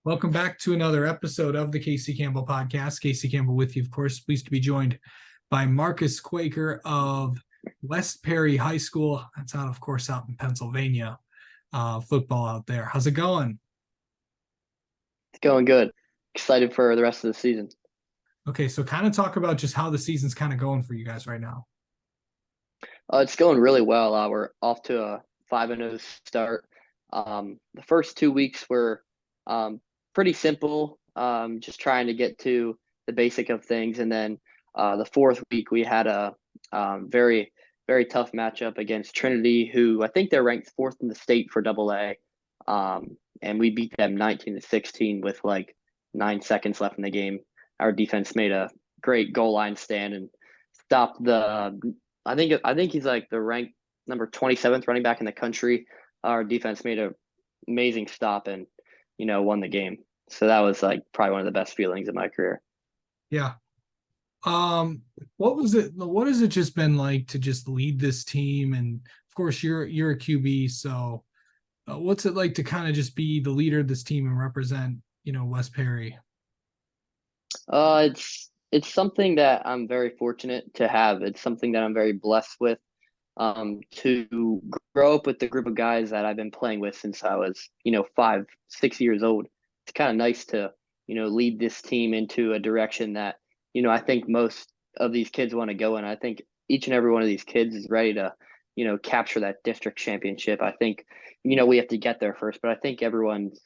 Welcome back to another episode of the Casey Campbell podcast. Casey Campbell with you, of course. Pleased to be joined by Marcus Quaker of West Perry High School. That's out, of course, out in Pennsylvania. Football out there. How's it going? It's going good. Excited for the rest of the season. Okay, so kind of talk about just how the season's kind of going for you guys right now. It's going really well. We're off to a 5-0 start. The first 2 weeks were um, pretty simple, just trying to get to the basic of things. And then the fourth week, we had a very, very tough matchup against Trinity, who I think they're ranked fourth in the state for Double A. And we beat them 19-16 with like 9 seconds left in the game. Our defense made a great goal line stand and stopped the I think he's like the ranked number 27th running back in the country. Our defense made a amazing stop and won the game. So that was like probably one of the best feelings of my career. Yeah. Um, what was it? What has it just been like to just lead this team? And of course, you're a QB, so what's it like to kind of just be the leader of this team and represent, West Perry? It's something that I'm very fortunate to have. It's something that I'm very blessed with. To grow up with the group of guys that I've been playing with since I was, 5, 6 years old. It's kind of nice to, lead this team into a direction that, I think most of these kids want to go in. I think each and every one of these kids is ready to, capture that district championship. I think, we have to get there first, but I think everyone's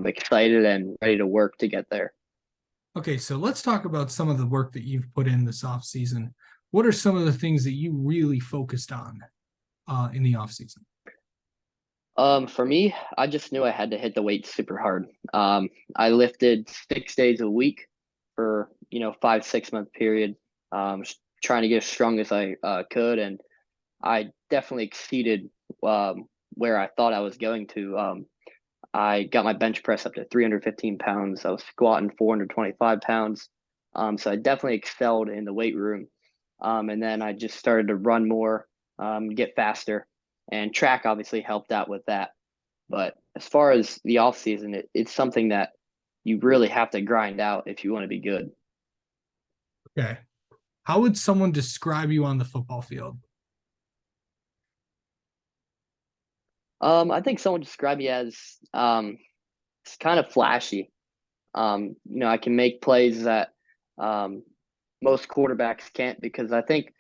excited and ready to work to get there. Okay, so let's talk about some of the work that you've put in this off season. What are some of the things that you really focused on in the off season? For me, I just knew I had to hit the weights super hard. I lifted 6 days a week for 5, 6 month period, trying to get as strong as I could, and I definitely exceeded where I thought I was going to. I got my bench press up to 315 pounds. I was squatting 425 pounds. So I definitely excelled in the weight room. And then I just started to run more, get faster, and track obviously helped out with that. But as far as the off season, it's something that you really have to grind out if you want to be good. Okay. How would someone describe you on the football field? I think someone described me as it's kind of flashy. I can make plays that um, most quarterbacks can't because I think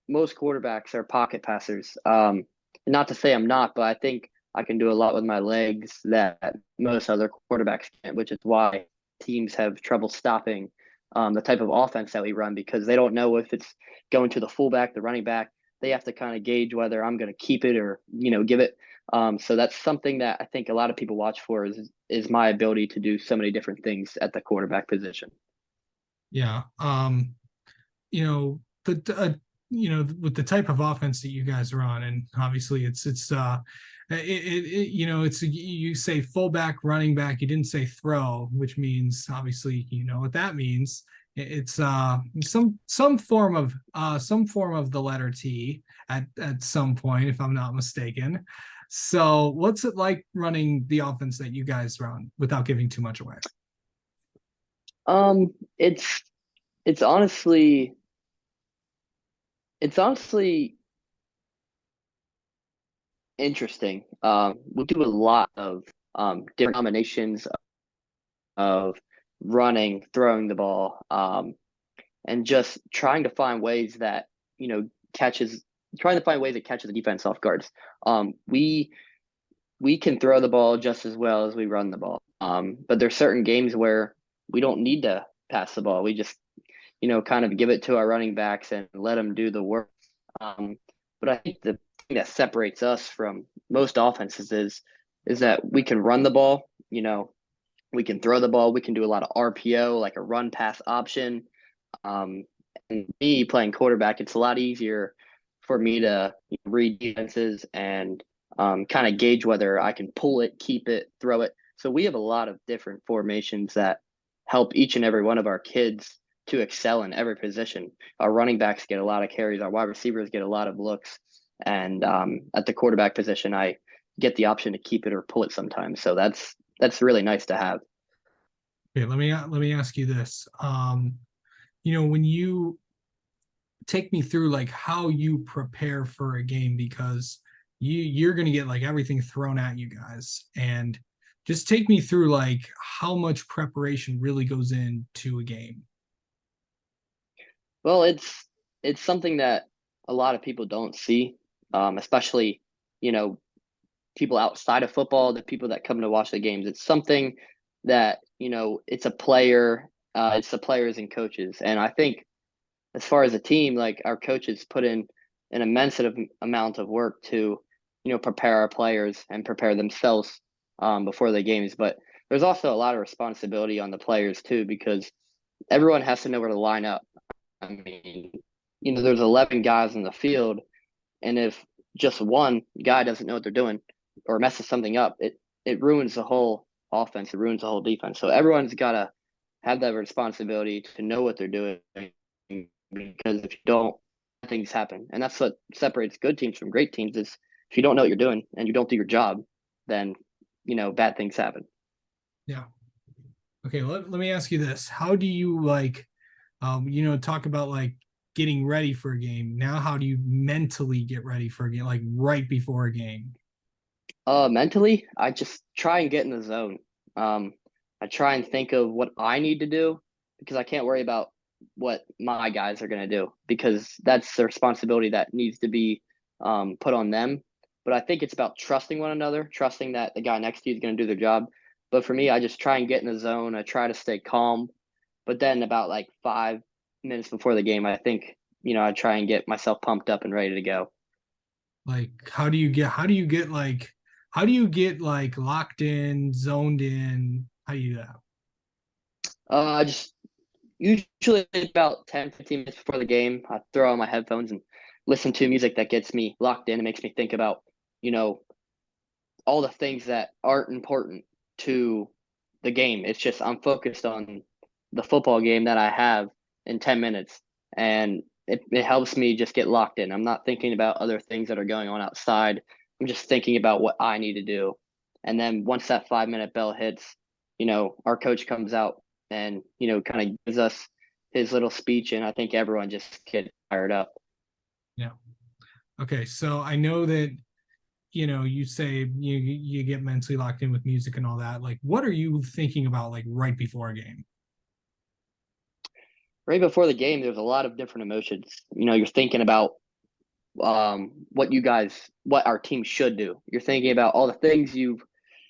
most quarterbacks are pocket passers. Not to say I'm not, but I think I can do a lot with my legs that most other quarterbacks can't, which is why teams have trouble stopping the type of offense that we run because they don't know if it's going to the fullback, the running back. They have to kind of gauge whether I'm going to keep it or give it. So that's something that I think a lot of people watch for is my ability to do so many different things at the quarterback position. Yeah. With the type of offense that you guys are on, and obviously it's you say fullback, running back. You didn't say throw, which means obviously you know what that means. It's some form of the letter T at some point, if I'm not mistaken. So, what's it like running the offense that you guys run without giving too much away? Um, it's it's honestly it's honestly interesting. We do a lot of different combinations of running, throwing the ball, and just trying to find ways that catches, trying to find ways that catches the defense off guards. We can throw the ball just as well as we run the ball. But there's certain games where we don't need to pass the ball. We just kind of give it to our running backs and let them do the work. Um, but I think the thing that separates us from most offenses is that we can run the ball. We can throw the ball. We can do a lot of RPO, like a run pass option. Um, and me playing quarterback, it's a lot easier for me to read defenses and kind of gauge whether I can pull it, keep it, throw it. So we have a lot of different formations that help each and every one of our kids to excel in every position. Our running backs get a lot of carries. Our wide receivers get a lot of looks. And at the quarterback position, I get the option to keep it or pull it sometimes. So that's really nice to have. Okay, let me ask you this. When you take me through like how you prepare for a game, because you're gonna get like everything thrown at you guys, and just take me through like how much preparation really goes into a game. Well, it's something that a lot of people don't see, especially you know people outside of football, the people that come to watch the games. It's something that it's the players and coaches, and I think as far as a team, like our coaches put in an immense amount of work to, prepare our players and prepare themselves before the games. But there's also a lot of responsibility on the players too, because everyone has to know where to line up. I mean, there's 11 guys in the field, and if just one guy doesn't know what they're doing or messes something up, it ruins the whole offense. It ruins the whole defense. So everyone's got to have that responsibility to know what they're doing, because if you don't, things happen. And that's what separates good teams from great teams is if you don't know what you're doing and you don't do your job, then bad things happen. Yeah. Okay, let me ask you this. How do you like talk about like getting ready for a game? Now, how do you mentally get ready for a game, like right before a game? Mentally, I just try and get in the zone. Um, I try and think of what I need to do because I can't worry about what my guys are going to do because that's the responsibility that needs to be put on them. But I think it's about trusting one another, trusting that the guy next to you is going to do their job. But for me, I just try and get in the zone. I try to stay calm. But then about like 5 minutes before the game, I think, I try and get myself pumped up and ready to go. Like how do you get locked in, zoned in? How do you do that? I just usually about 10, 15 minutes before the game, I throw on my headphones and listen to music that gets me locked in and makes me think about, you know, all the things that aren't important to the game. It's just I'm focused on the football game that I have in 10 minutes. And it helps me just get locked in. I'm not thinking about other things that are going on outside. I'm just thinking about what I need to do. And then once that 5 minute bell hits, our coach comes out and, kind of gives us his little speech. And I think everyone just gets fired up. Yeah. Okay, so I know that you say you get mentally locked in with music and all that. Like, what are you thinking about like right before a game? Right before the game, there's a lot of different emotions. You're thinking about what our team should do. You're thinking about all the things you've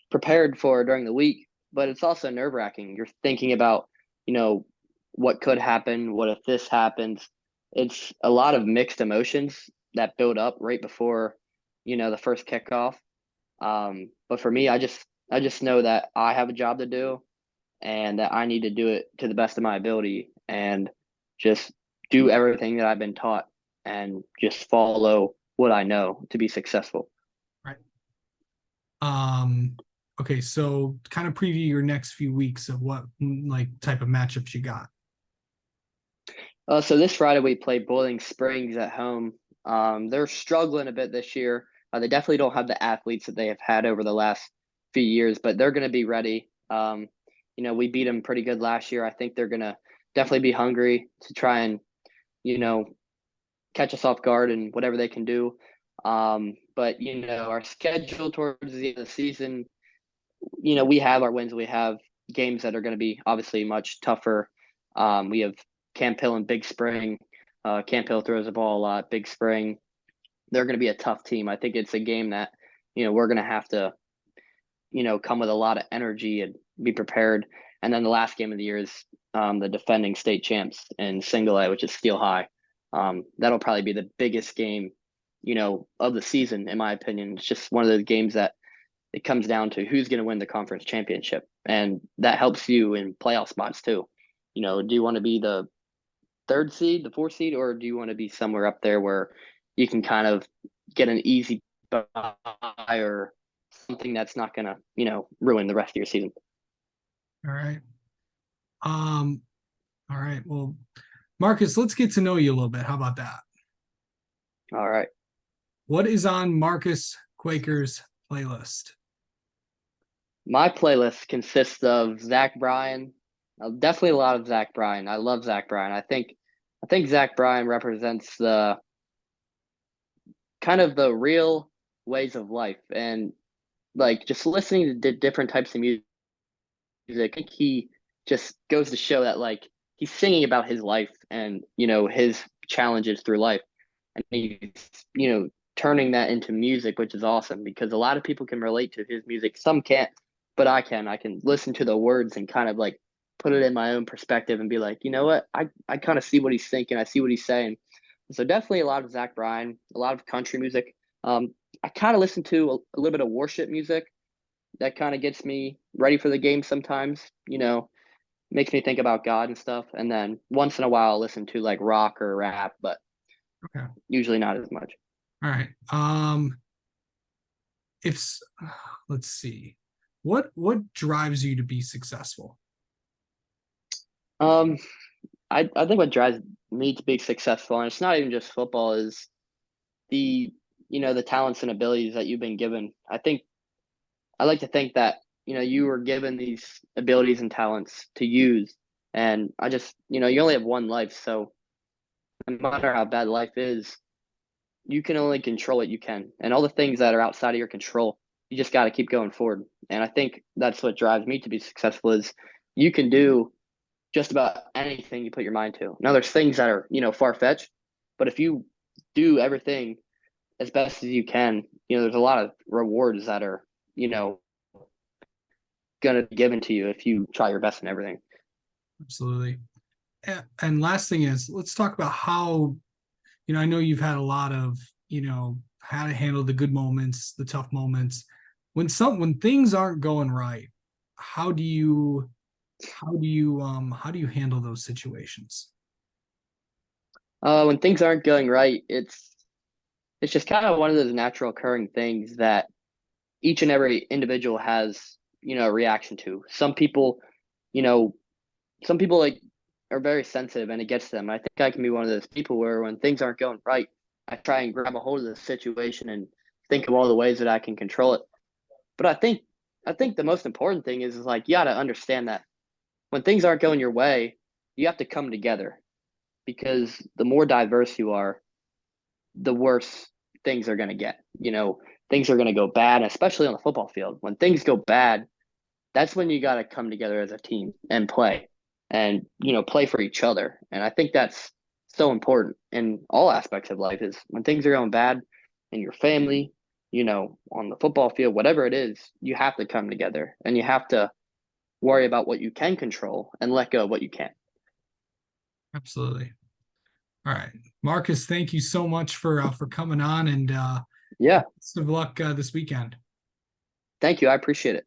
prepared for during the week, but it's also nerve wracking. You're thinking about, you know, what could happen, what if this happens. It's a lot of mixed emotions that build up right before, the first kickoff. But for me, I just know that I have a job to do and that I need to do it to the best of my ability and just do everything that I've been taught and just follow what I know to be successful. Right. Um, okay, so kind of preview your next few weeks of what like type of matchups you got. So this Friday we play Boiling Springs at home. They're struggling a bit this year. They definitely don't have the athletes that they have had over the last few years, but they're going to be ready. We beat them pretty good last year. I think they're going to definitely be hungry to try and, you know, catch us off guard and whatever they can do. But our schedule towards the end of the season, we have our wins. We have games that are going to be obviously much tougher. We have Camp Hill and Big Spring. Camp Hill throws the ball a lot. Big Spring, they're going to be a tough team. I think it's a game that, we're going to have to, come with a lot of energy and be prepared. And then the last game of the year is the defending state champs in single A, which is Steel High. That'll probably be the biggest game, of the season, in my opinion. It's just one of those games that it comes down to who's going to win the conference championship. And that helps you in playoff spots too. Do you want to be the third seed, the fourth seed, or do you want to be somewhere up there where you can kind of get an easy bye or something that's not going to, ruin the rest of your season? All right. Um, all right. Well, Marcus, let's get to know you a little bit. How about that? All right. What is on Marcus Quaker's playlist? My playlist consists of Zach Bryan, definitely a lot of Zach Bryan. I love Zach Bryan. I think Zach Bryan represents the kind of the real ways of life, and like just listening to different types of music. I think he just goes to show that like he's singing about his life and his challenges through life, and he's turning that into music, which is awesome because a lot of people can relate to his music. Some can't, but I can. I can listen to the words and kind of like put it in my own perspective and be like, you know what, I kind of see what he's thinking. I see what he's saying. So definitely a lot of Zach Bryan, a lot of country music. I kind of listen to a little bit of worship music that kind of gets me ready for the game sometimes, makes me think about God and stuff. And then once in a while, I'll listen to like rock or rap, but Okay. usually not as much. All right. If let's see, what drives you to be successful? Um, I think what drives me to be successful, and it's not even just football, is the the talents and abilities that you've been given. I like to think that you were given these abilities and talents to use, and I just you only have one life, so no matter how bad life is, you can only control what you can, and all the things that are outside of your control, you just got to keep going forward. And I think that's what drives me to be successful is you can do just about anything you put your mind to. Now there's things that are far fetched, but if you do everything as best as you can, there's a lot of rewards that are you know going to be given to you if you try your best in everything. Absolutely. And last thing is, let's talk about how, I know you've had a lot of, how to handle the good moments, the tough moments. When things aren't going right, how do you how do you handle those situations? When things aren't going right, it's just kind of one of those natural occurring things that each and every individual has a reaction to. You know, some people like are very sensitive and it gets to them. I think I can be one of those people where when things aren't going right, I try and grab a hold of the situation and think of all the ways that I can control it. But I think the most important thing is like you got to understand that when things aren't going your way, you have to come together because the more diverse you are, the worse things are going to get. Things are going to go bad, especially on the football field. When things go bad, that's when you got to come together as a team and play and, play for each other. And I think that's so important in all aspects of life is when things are going bad in your family, on the football field, whatever it is, you have to come together and you have to worry about what you can control and let go of what you can't. Absolutely. All right, Marcus, thank you so much for coming on, and Yeah. best of luck this weekend. Thank you. I appreciate it.